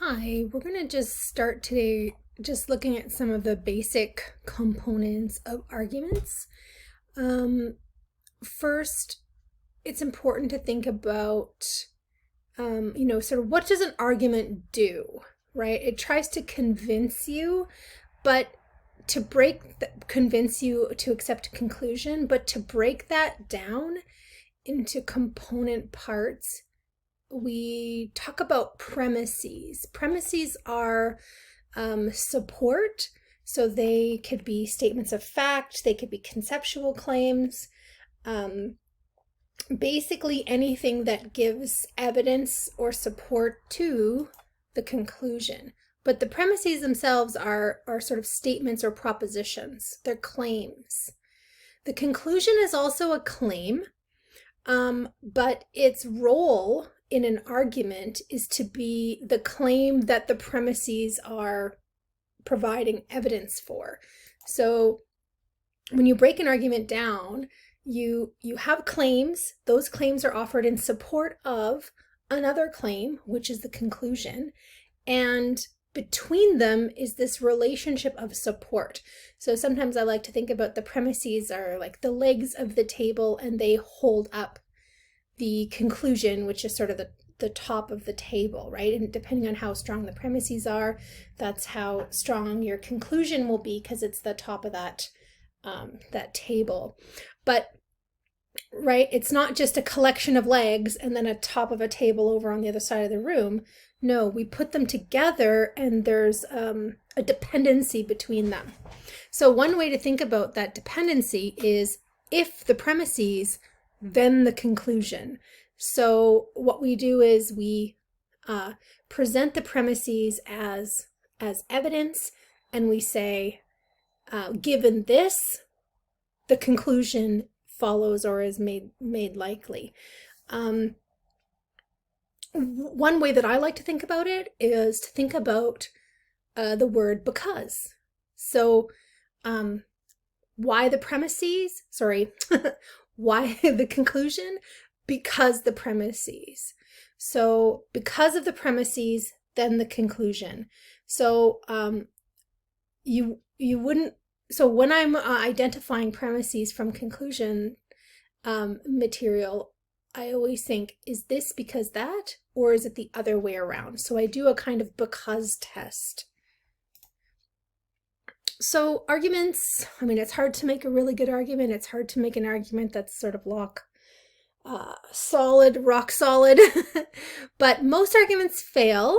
Hi, we're going to just start today just looking at some of the basic components of arguments. First, it's important to think about, sort of what does an argument do, right? It tries to convince you, but convince you to accept a conclusion, but to break that down into component parts, we talk about premises. Premises are support, so they could be statements of fact, they could be conceptual claims, basically anything that gives evidence or support to the conclusion. But the premises themselves are sort of statements or propositions. They're claims. The conclusion is also a claim, but its role in an argument is to be the claim that the premises are providing evidence for. So when you break an argument down, you have claims. Those claims are offered in support of another claim, which is the conclusion. And between them is this relationship of support. So sometimes I like to think about the premises are like the legs of the table, and they hold up the conclusion, which is sort of the top of the table, right? And depending on how strong the premises are, that's how strong your conclusion will be, because it's the top of that table. But right, it's not just a collection of legs and then a top of a table over on the other side of the room. No, we put them together, and there's a dependency between them. So one way to think about that dependency is if the premises, then the conclusion. So what we do is we present the premises as evidence, and we say, given this, the conclusion follows or is made likely. One way that I like to think about it is to think about the word because. So why the premises? Sorry. Why the conclusion? Because the premises. So because of the premises, then the conclusion. So you wouldn't. So when I'm identifying premises from conclusion material, I always think, is this because that, or is it the other way around? So I do a kind of because test. So arguments, I mean, it's hard to make a really good argument. It's hard to make an argument that's sort of rock solid. But most arguments fail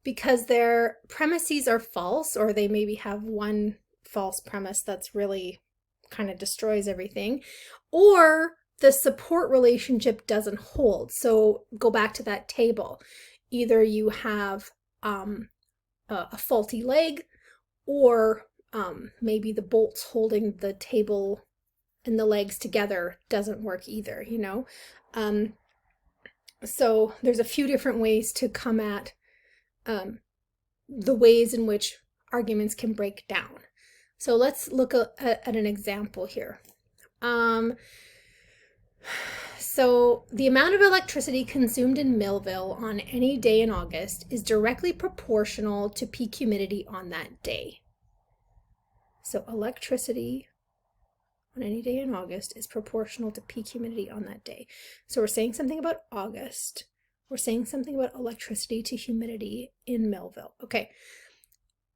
because their premises are false, or they maybe have one false premise that's really kind of destroys everything, or the support relationship doesn't hold. So go back to that table. Either you have a faulty leg, or maybe the bolts holding the table and the legs together doesn't work either, you know? So there's a few different ways to come at the ways in which arguments can break down. So let's look at an example here. So the amount of electricity consumed in Millville on any day in August is directly proportional to peak humidity on that day. So electricity on any day in August is proportional to peak humidity on that day. So we're saying something about August. We're saying something about electricity to humidity in Millville. Okay.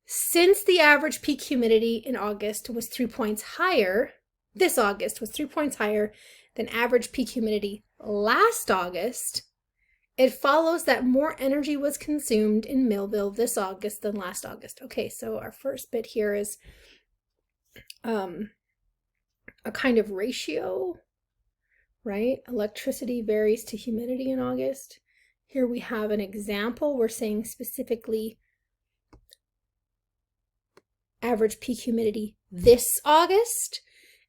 Since the average peak humidity in August was 3 points higher, this August was 3 points higher than average peak humidity last August, it follows that more energy was consumed in Millville this August than last August. Okay, so our first bit here is a kind of ratio, right? Electricity varies to humidity in August. Here we have an example. We're saying specifically average peak humidity this August,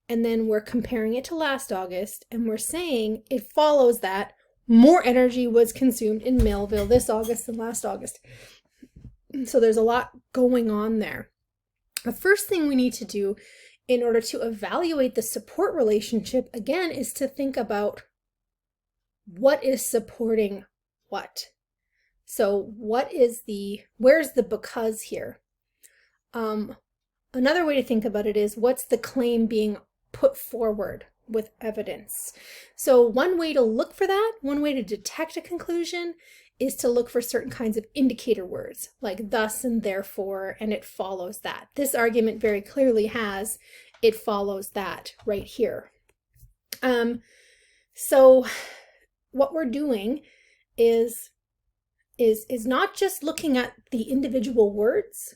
and then we're comparing it to last August, and we're saying it follows that more energy was consumed in Millville this August than last August. So there's a lot going on there. The first thing we need to do in order to evaluate the support relationship, again, is to think about what is supporting what. So where's the because here? Another way to think about it is, what's the claim being put forward with evidence? So one way to look for that, one way to detect a conclusion, is to look for certain kinds of indicator words, like thus and therefore, and it follows that. This argument very clearly has it follows that right here. So what we're doing is not just looking at the individual words,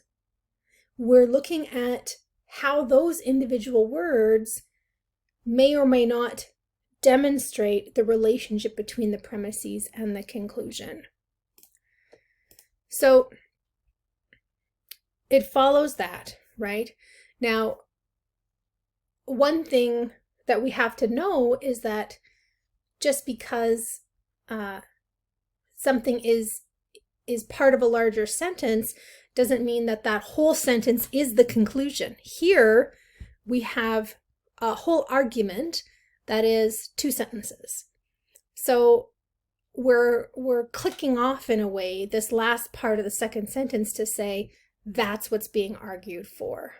we're looking at how those individual words may or may not demonstrate the relationship between the premises and the conclusion. So it follows that, right? Now, one thing that we have to know is that just because something is part of a larger sentence doesn't mean that that whole sentence is the conclusion. Here we have a whole argument that is 2 sentences. So we're clicking off, in a way, this last part of the second sentence to say that's what's being argued for.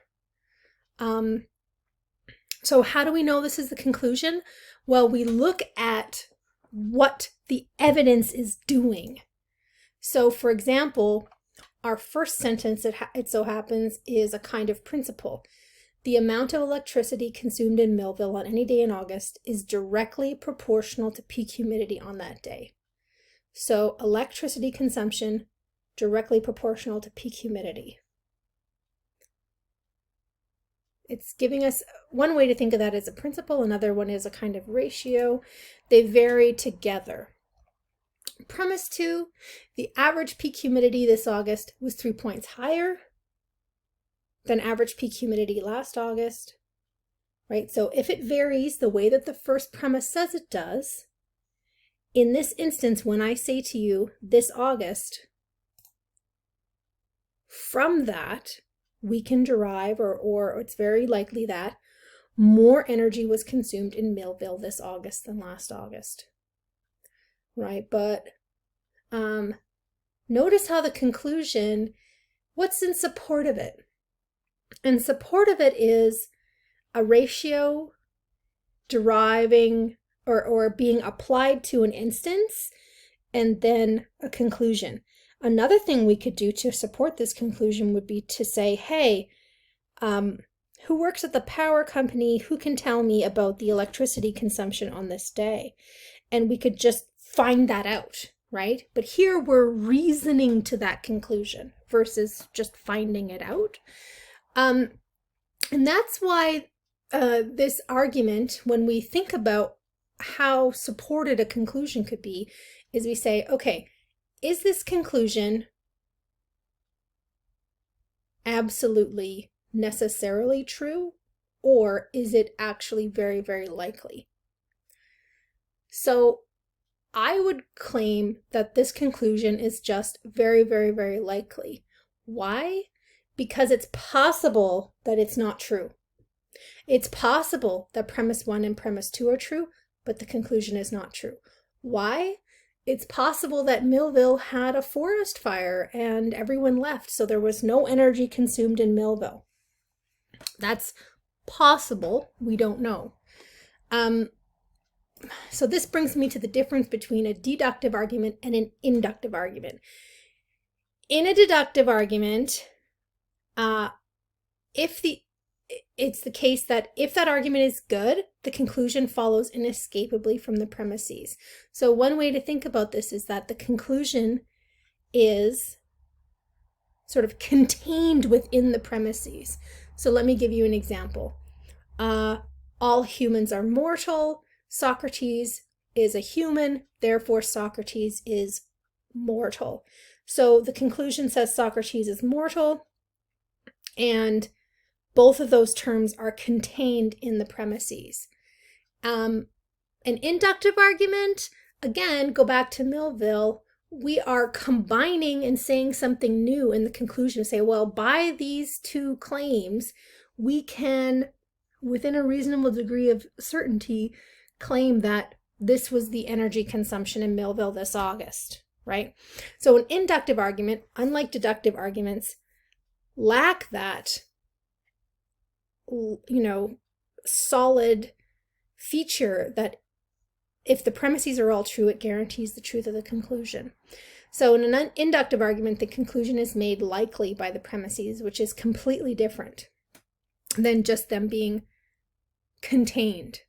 So how do we know this is the conclusion? Well, we look at what the evidence is doing. So, for example, our first sentence, it so happens, is a kind of principle. The amount of electricity consumed in Millville on any day in August is directly proportional to peak humidity on that day. So, electricity consumption directly proportional to peak humidity. It's giving us, one way to think of that as a principle, another one is a kind of ratio. They vary together. Premise 2, the average peak humidity this August was 3 points higher than average peak humidity last August, right? So if it varies the way that the first premise says it does, in this instance, when I say to you this August, from that, we can derive, or it's very likely that more energy was consumed in Millville this August than last August, right? But notice how the conclusion, what's in support of it? In support of it is a ratio deriving or being applied to an instance, and then a conclusion. Another thing we could do to support this conclusion would be to say, hey, who works at the power company, who can tell me about the electricity consumption on this day? And we could just find that out, right? But here we're reasoning to that conclusion versus just finding it out. And that's why this argument, when we think about how supported a conclusion could be, is we say, okay, is this conclusion absolutely necessarily true, or is it actually very, very likely? So I would claim that this conclusion is just very, very, very likely. Why? Because it's possible that it's not true. It's possible that premise 1 and premise 2 are true, but the conclusion is not true. Why? It's possible that Millville had a forest fire and everyone left, so there was no energy consumed in Millville. That's possible. We don't know. So this brings me to the difference between a deductive argument and an inductive argument. In a deductive argument, it's the case that if that argument is good, the conclusion follows inescapably from the premises. So one way to think about this is that the conclusion is sort of contained within the premises. So let me give you an example. All humans are mortal. Socrates is a human, therefore Socrates is mortal. So the conclusion says Socrates is mortal, and both of those terms are contained in the premises. An inductive argument, again, go back to Millville, we are combining and saying something new in the conclusion. Say, well, by these two claims, we can, within a reasonable degree of certainty, claim that this was the energy consumption in Millville this August, right? So an inductive argument, unlike deductive arguments, lack that, solid feature that if the premises are all true, it guarantees the truth of the conclusion. So in an inductive argument, the conclusion is made likely by the premises, which is completely different than just them being contained.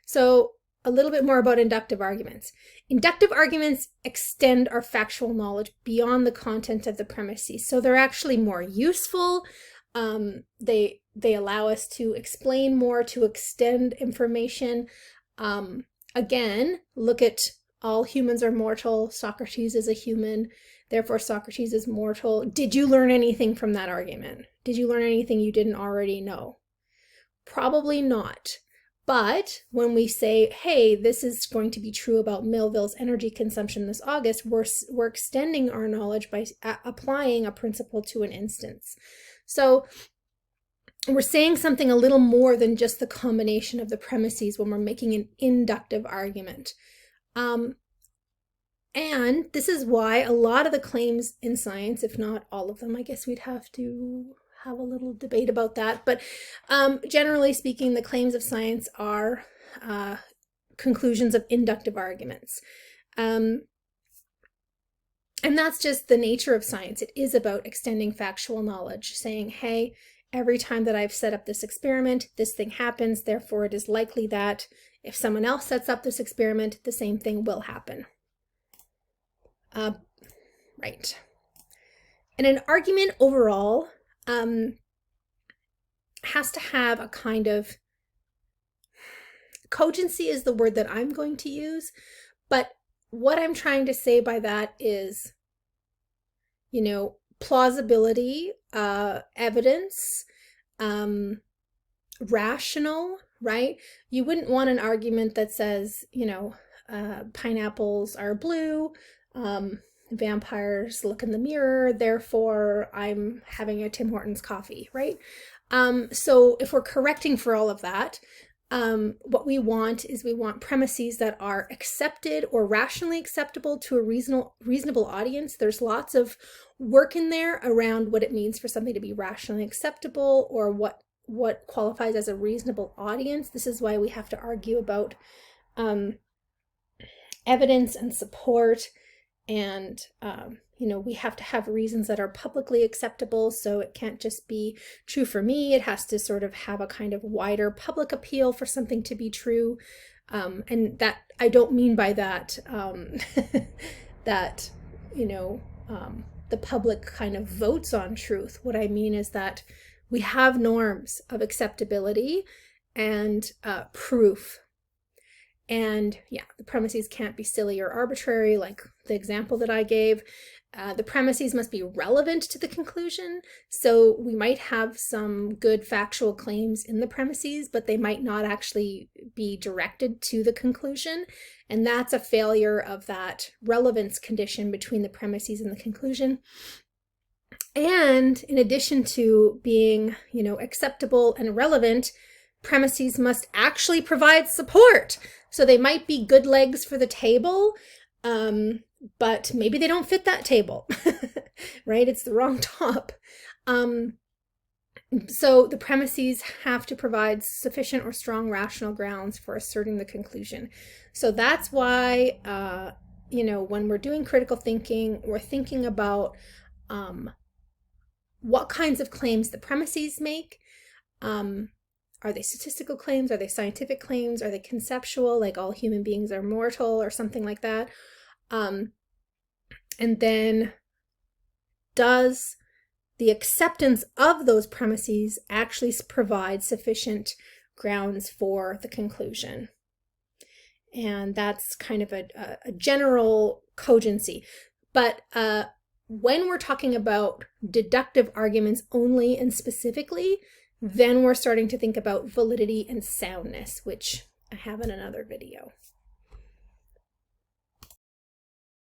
So a little bit more about inductive arguments. Inductive arguments extend our factual knowledge beyond the content of the premises. So they're actually more useful. They allow us to explain more, to extend information. Again, look at all humans are mortal. Socrates is a human. Therefore, Socrates is mortal. Did you learn anything from that argument? Did you learn anything you didn't already know? Probably not. But when we say, hey, this is going to be true about Millville's energy consumption this August, we're extending our knowledge by applying a principle to an instance. So we're saying something a little more than just the combination of the premises when we're making an inductive argument. And this is why a lot of the claims in science, if not all of them, I guess we'd have to have a little debate about that, but generally speaking, the claims of science are conclusions of inductive arguments. And that's just the nature of science. It is about extending factual knowledge, saying, hey, every time that I've set up this experiment, this thing happens, therefore it is likely that if someone else sets up this experiment, the same thing will happen. Right. And an argument overall has to have a kind of cogency is the word that I'm going to use, but what I'm trying to say by that is, plausibility, evidence, rational, right? You wouldn't want an argument that says, pineapples are blue, vampires look in the mirror, therefore I'm having a Tim Hortons coffee, right? So if we're correcting for all of that, what we want premises that are accepted or rationally acceptable to a reasonable audience. There's lots of work in there around what it means for something to be rationally acceptable or what qualifies as a reasonable audience. This is why we have to argue about evidence and support. And, we have to have reasons that are publicly acceptable. So it can't just be true for me. It has to sort of have a kind of wider public appeal for something to be true. And that I don't mean by that, that, the public kind of votes on truth. What I mean is that we have norms of acceptability and proof. And yeah, the premises can't be silly or arbitrary, like the example that I gave. The premises must be relevant to the conclusion. So we might have some good factual claims in the premises, but they might not actually be directed to the conclusion. And that's a failure of that relevance condition between the premises and the conclusion. And in addition to being, acceptable and relevant, premises must actually provide support. So they might be good legs for the table, but maybe they don't fit that table, right? It's the wrong top. So the premises have to provide sufficient or strong rational grounds for asserting the conclusion. So that's why, when we're doing critical thinking, we're thinking about what kinds of claims the premises make. Are they statistical claims? Are they scientific claims? Are they conceptual, like all human beings are mortal or something like that? And then does the acceptance of those premises actually provide sufficient grounds for the conclusion? And that's kind of a general cogency. But when we're talking about deductive arguments only and specifically, then we're starting to think about validity and soundness, which I have in another video.